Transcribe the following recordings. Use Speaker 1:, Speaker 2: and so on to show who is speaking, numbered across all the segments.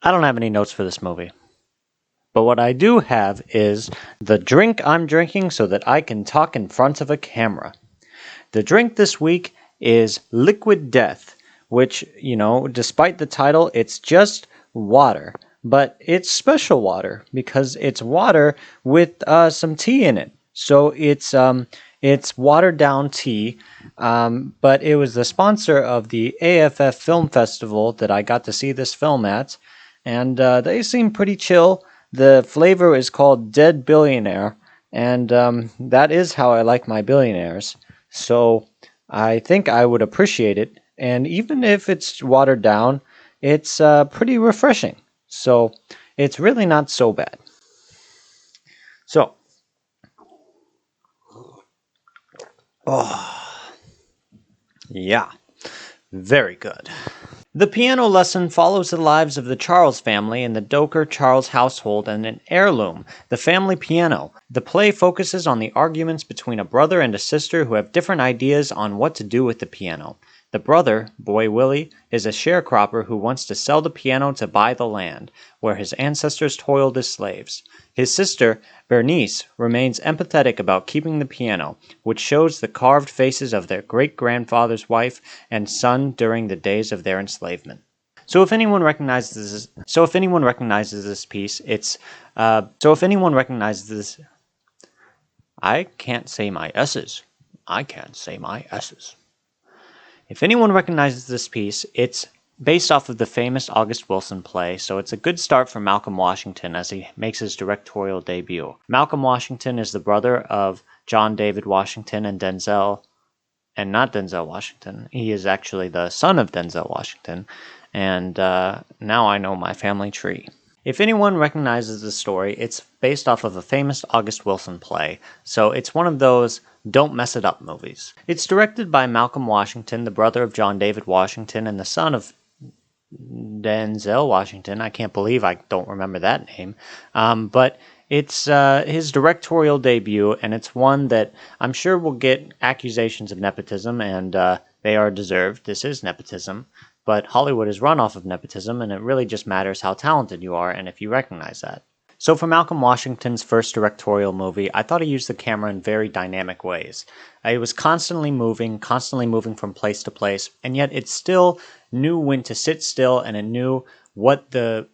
Speaker 1: I don't have any notes for this movie. But what I do have is the drink I'm drinking so that I can talk in front of a camera. The drink this week is Liquid Death, which, despite the title, it's just water. But it's special water because it's water with some tea in it. So it's watered down tea, but it was the sponsor of the AFF Film Festival that I got to see this film at, and they seem pretty chill. The flavor is called Dead Billionaire, and that is how I like my billionaires. So I think I would appreciate it, and even if it's watered down, it's pretty refreshing. So it's really not so bad. So, oh, yeah, very good. The piano lesson follows the lives of the Charles family in the Doker Charles household and an heirloom, the family piano. The play focuses on the arguments between a brother and a sister who have different ideas on what to do with the piano. The brother, Boy Willie, is a sharecropper who wants to sell the piano to buy the land, where his ancestors toiled as slaves. His sister, Bernice, remains empathetic about keeping the piano, which shows the carved faces of their great-grandfather's wife and son during the days of their enslavement. So if anyone recognizes this piece, it's I can't say my S's. I can't say my S's. If anyone recognizes this piece, it's based off of the famous August Wilson play, so it's a good start for Malcolm Washington as he makes his directorial debut. Malcolm Washington is the brother of John David Washington and not Denzel Washington. He is actually the son of Denzel Washington, and now I know my family tree. If anyone recognizes the story, it's based off of a famous August Wilson play, so it's one of those don't mess it up movies. It's directed by Malcolm Washington, the brother of John David Washington and the son of Denzel Washington. I can't believe I don't remember that name. But it's his directorial debut, and it's one that I'm sure will get accusations of nepotism, and they are deserved. This is nepotism. But Hollywood is run off of nepotism, and it really just matters how talented you are and if you recognize that. So for Malcolm Washington's first directorial movie, I thought he used the camera in very dynamic ways. It was constantly moving from place to place, and yet it still knew when to sit still, and it knew what the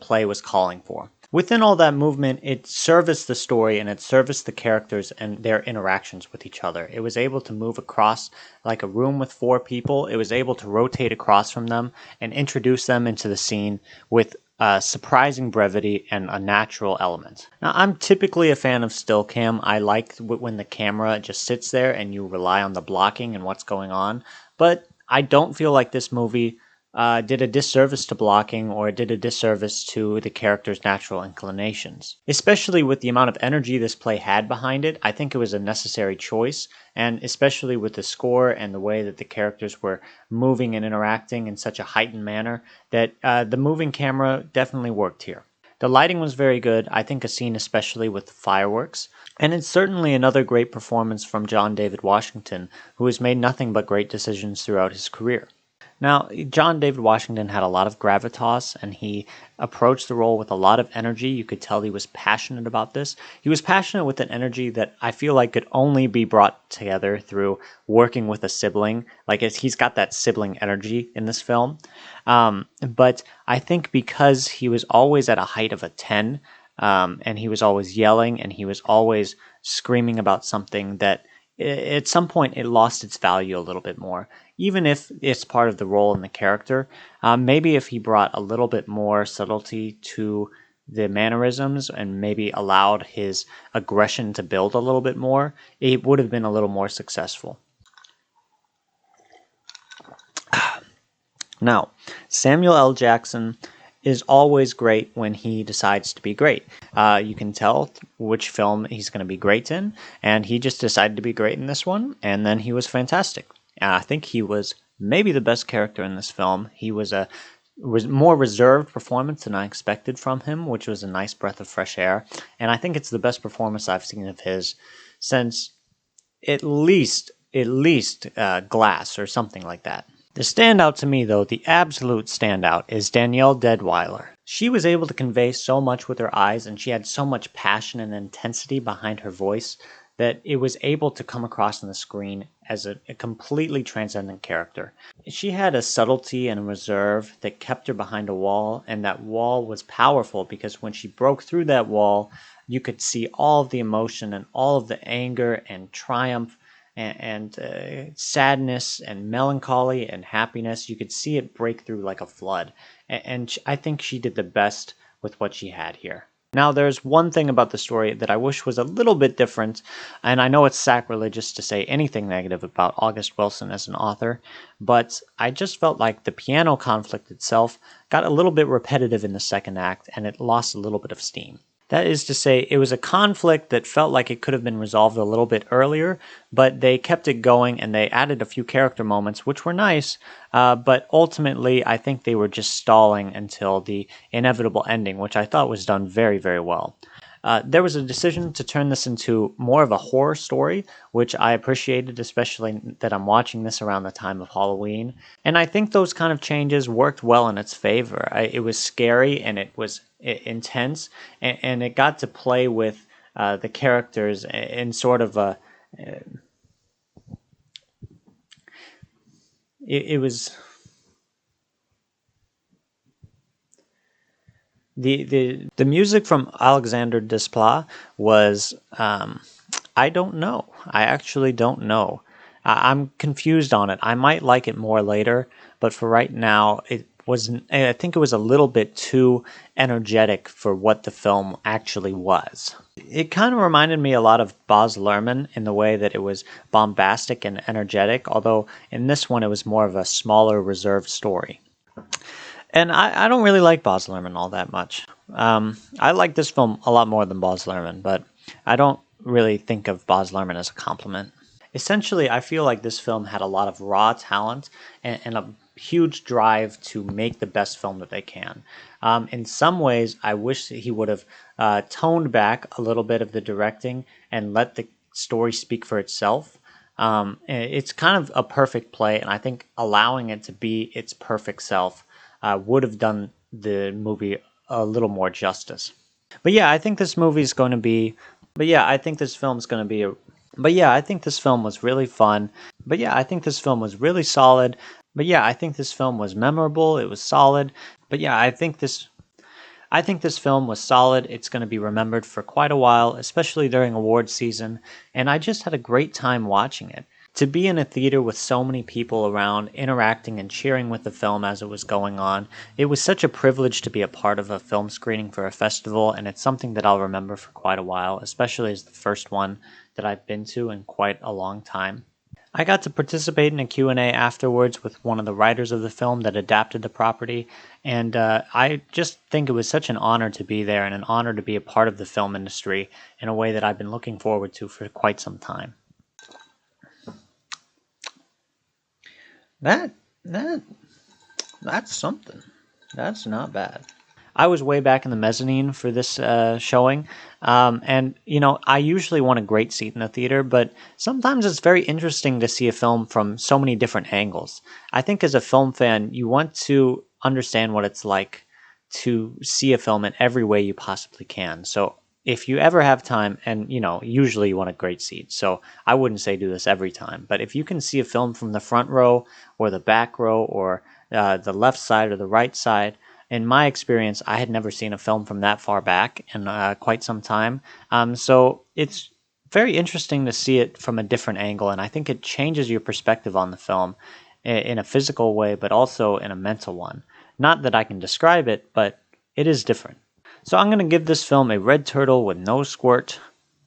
Speaker 1: play was calling for. Within all that movement, it serviced the story and it serviced the characters and their interactions with each other. It was able to move across like a room with 4 people. It was able to rotate across from them and introduce them into the scene with surprising brevity and a natural element. Now, I'm typically a fan of still cam. I like when the camera just sits there and you rely on the blocking and what's going on. But I don't feel like this movie did a disservice to blocking or did a disservice to the character's natural inclinations. Especially with the amount of energy this play had behind it, I think it was a necessary choice, and especially with the score and the way that the characters were moving and interacting in such a heightened manner, that the moving camera definitely worked here. The lighting was very good, I think a scene especially with the fireworks, and it's certainly another great performance from John David Washington, who has made nothing but great decisions throughout his career. Now, John David Washington had a lot of gravitas, and he approached the role with a lot of energy. You could tell he was passionate about this. He was passionate with an energy that I feel like could only be brought together through working with a sibling. Like, he's got that sibling energy in this film. But I think because he was always at a height of a 10, and he was always yelling, and he was always screaming about something, that at some point it lost its value a little bit more. Even if it's part of the role in the character, maybe if he brought a little bit more subtlety to the mannerisms and maybe allowed his aggression to build a little bit more, it would have been a little more successful. Now, Samuel L. Jackson is always great when he decides to be great. You can tell which film he's going to be great in, and he just decided to be great in this one, and then he was fantastic. I think he was maybe the best character in this film. He was more reserved performance than I expected from him, which was a nice breath of fresh air. And I think it's the best performance I've seen of his since at least Glass or something like that. The standout to me, though, the absolute standout, is Danielle Deadwyler. She was able to convey so much with her eyes, and she had so much passion and intensity behind her voice that it was able to come across on the screen as a completely transcendent character. She had a subtlety and a reserve that kept her behind a wall, and that wall was powerful because when she broke through that wall, you could see all of the emotion and all of the anger and triumph and sadness and melancholy and happiness. You could see it break through like a flood. And I think she did the best with what she had here. Now, there's one thing about the story that I wish was a little bit different, and I know it's sacrilegious to say anything negative about August Wilson as an author, but I just felt like the piano conflict itself got a little bit repetitive in the second act, and it lost a little bit of steam. That is to say, it was a conflict that felt like it could have been resolved a little bit earlier, but they kept it going and they added a few character moments, which were nice, but ultimately I think they were just stalling until the inevitable ending, which I thought was done very, very well. There was a decision to turn this into more of a horror story, which I appreciated, especially that I'm watching this around the time of Halloween. And I think those kind of changes worked well in its favor. It was scary and it was intense, and it got to play with the characters in sort of a. It was. The music from Alexander Desplat was I don't know. I actually don't know. I'm confused on it. I might like it more later, but for right now, I think it was a little bit too energetic for what the film actually was. It kind of reminded me a lot of Baz Luhrmann in the way that it was bombastic and energetic, although in this one it was more of a smaller, reserved story. And I don't really like Baz Luhrmann all that much. I like this film a lot more than Baz Luhrmann, but I don't really think of Baz Luhrmann as a compliment. Essentially, I feel like this film had a lot of raw talent and a huge drive to make the best film that they can. In some ways, I wish that he would have toned back a little bit of the directing and let the story speak for itself. It's kind of a perfect play, and I think allowing it to be its perfect self would have done the movie a little more justice. But yeah, I think this movie is going to be. But yeah, I think this film is going to be a. But yeah, I think this film was really fun. But yeah, I think this film was really solid. But yeah, I think this film was memorable. It was solid. But yeah, I think this film was solid. It's going to be remembered for quite a while, especially during award season, and I just had a great time watching it. To be in a theater with so many people around, interacting and cheering with the film as it was going on, it was such a privilege to be a part of a film screening for a festival, and it's something that I'll remember for quite a while, especially as the first one that I've been to in quite a long time. I got to participate in a Q&A afterwards with one of the writers of the film that adapted the property, and I just think it was such an honor to be there and an honor to be a part of the film industry in a way that I've been looking forward to for quite some time. That's something. That's not bad. I was way back in the mezzanine for this showing, and I usually want a great seat in the theater, but sometimes it's very interesting to see a film from so many different angles. I think as a film fan, you want to understand what it's like to see a film in every way you possibly can. So if you ever have time, and usually you want a great seat, so I wouldn't say do this every time, but if you can see a film from the front row or the back row or the left side or the right side, in my experience, I had never seen a film from that far back in quite some time. So it's very interesting to see it from a different angle, and I think it changes your perspective on the film in a physical way, but also in a mental one. Not that I can describe it, but it is different. So I'm going to give this film a red turtle with no squirt,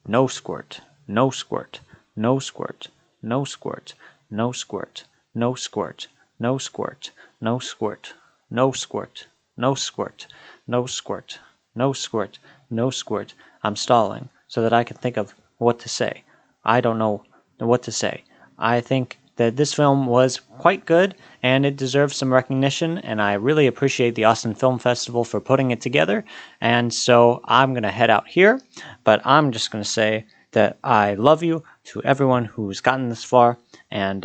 Speaker 1: no squirt, no squirt, no squirt, no squirt, no squirt, no squirt, no squirt, no squirt, no squirt, no squirt, no squirt, no squirt, no squirt. I'm stalling so that I can think of what to say. I don't know what to say. I think that this film was quite good and it deserves some recognition, and I really appreciate the Austin Film Festival for putting it together. And so I'm going to head out here, but I'm just going to say that I love you to everyone who's gotten this far, and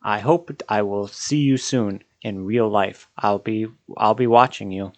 Speaker 1: I hope I will see you soon in real life. I'll be watching you.